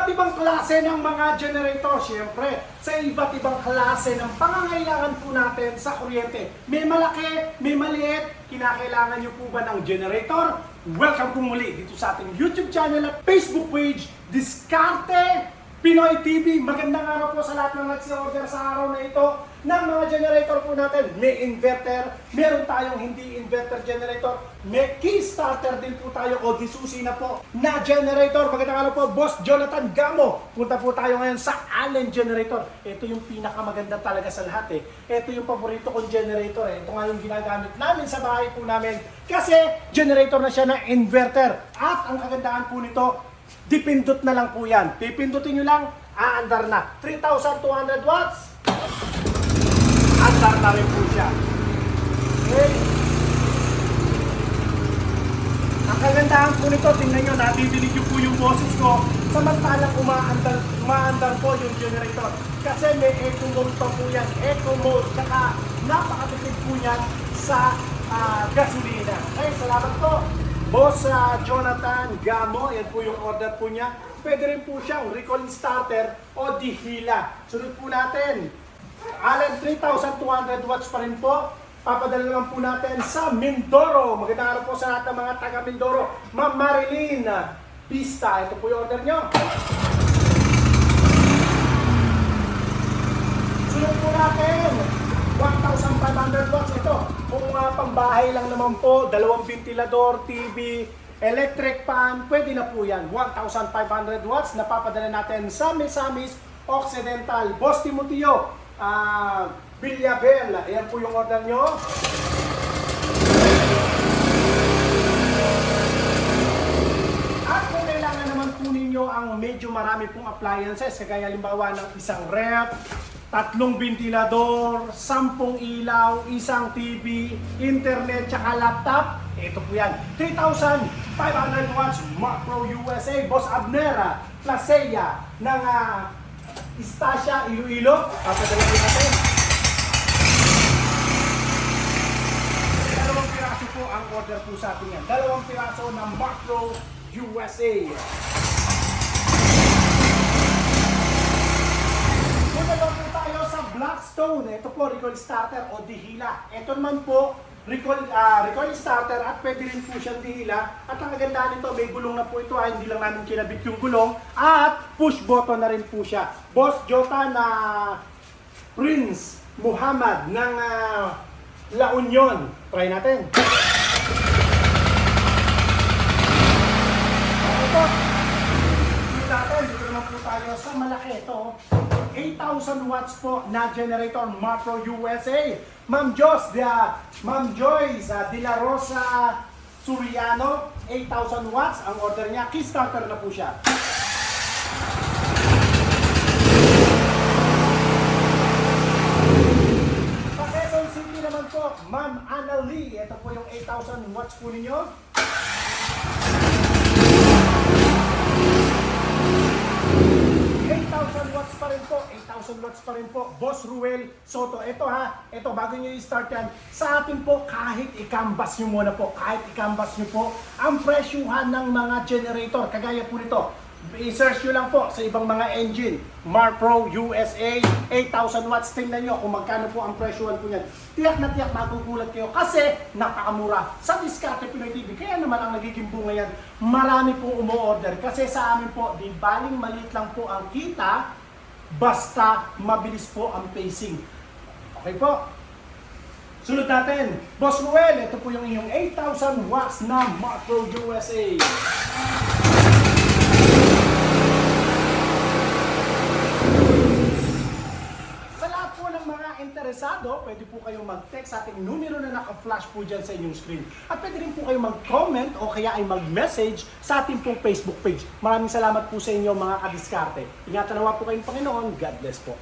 iba't ibang klase ng mga generator, syempre, sa iba't ibang klase ng pangangailangan po natin sa kuryente. May malaki, may maliit, kinakailangan nyo po ba ng generator? Welcome po muli dito sa ating YouTube channel at Facebook page, Diskarte Pinoy TV. Magandang araw po sa lahat ng nagsi-order sa araw na ito ng mga generator po natin. May inverter, meron tayong hindi inverter generator, may key starter din po tayo o disusi na po na generator. Magandang araw po, Boss Jonathan Gamo. Punta po tayo ngayon sa Allen Generator. Ito yung pinakamaganda talaga sa lahat eh. Ito yung paborito kong generator eh. Ito nga yung ginagamit namin sa bahay po namin kasi generator na siya na inverter. At ang kagandahan po nito, dipindot na lang po yan. Pipindutin nyo lang, aandar na. 3,200 watts. Andar na rin po siya. Okay. Ang kagandahan po nito, tingnan nyo, nadidinig nyo po yung boses ko. Samantalang umaandar po yung generator. Kasi may eco mode pa po yan. Eco mode. Saka napakatipid po yan sa gasolina. Okay, salamat po. Boss Jonathan Gamo, yan po yung order po niya. Pwede rin po siyang recall starter o dihila. Sunod po natin. Allen 3,200 watts pa rin po. Papadala naman po natin sa Mindoro. Magandang araw po sa lahat ng mga taga Mindoro. Ma'am Marilyn Pista, ito po yung order nyo. Sunod po natin. 1,500 watts ito. Kung pambahay lang naman po, dalawang ventilador, TV, electric fan, pwede na po yan. 1,500 watts na papadala natin sa Misamis Occidental. Boss Timoteo, Villabel, ayan po yung order nyo. At kung kailangan naman po ninyo ang medyo marami pong appliances, kagaya halimbawa ng isang ref, 3 ventilador, 10 ilaw, isang TV, internet, tsaka laptop. Ito po yan. 3,500 watts, Macro USA, Boss Abner, Plaseya, ng Estacia, Iloilo. Papadala po natin. Dalawang piraso po ang order po sa atin yan. 2 piraso ng Macro USA. Punta po tayo sa Blackstone. Ito po, recall starter o dihila. Ito naman po, recall starter at pwede rin po siyang dihila. At ang kagandahan nito, may gulong na po ito. Hindi lang namin kinabit yung gulong. At push button na rin po siya. Boss Jota na Prince Muhammad ng La Union. Try natin. Ito. Dito naman po tayo sa malaki ito. 8,000 watts po na generator, Macro USA. Ma'am Joyce De La Rosa Suriano, 8,000 watts ang order niya. Key starter na po siya. Sa Quezon City naman po, Ma'am Anna Lee. Ito po yung 8,000 watts po ninyo. 8,000 watts pa rin po, 8,000 watts pa rin po. Boss Ruel Soto. Ito ito bago nyo i-start yan, sa atin po kahit i-canvas nyo muna po, kahit i-canvas nyo po ang presyuhan ng mga generator. Kagaya po nito, i-search nyo lang po sa ibang mga engine. Macro USA, 8,000 watts. Tingnan nyo kung magkano po ang presyuhan po yan. Tiyak na tiyak magugulat kayo kasi napakamura sa Diskarte Pinoy TV. Kaya naman ang nagiging bunga yan, marami po umu-order. Kasi sa amin po, di baling maliit lang po ang kita, basta mabilis po ang pacing. Okay po? Sunod natin, Boss Ruel, ito po yung inyong 8,000 watts na Macro USA. Interesado, pwede po kayong mag-text sa ating numero na naka-flash po dyan sa inyong screen. At pwede rin po kayong mag-comment o kaya ay mag-message sa ating pong Facebook page. Maraming salamat po sa inyo mga kadiskarte. Ingatan nawa po kayong Panginoon. God bless po.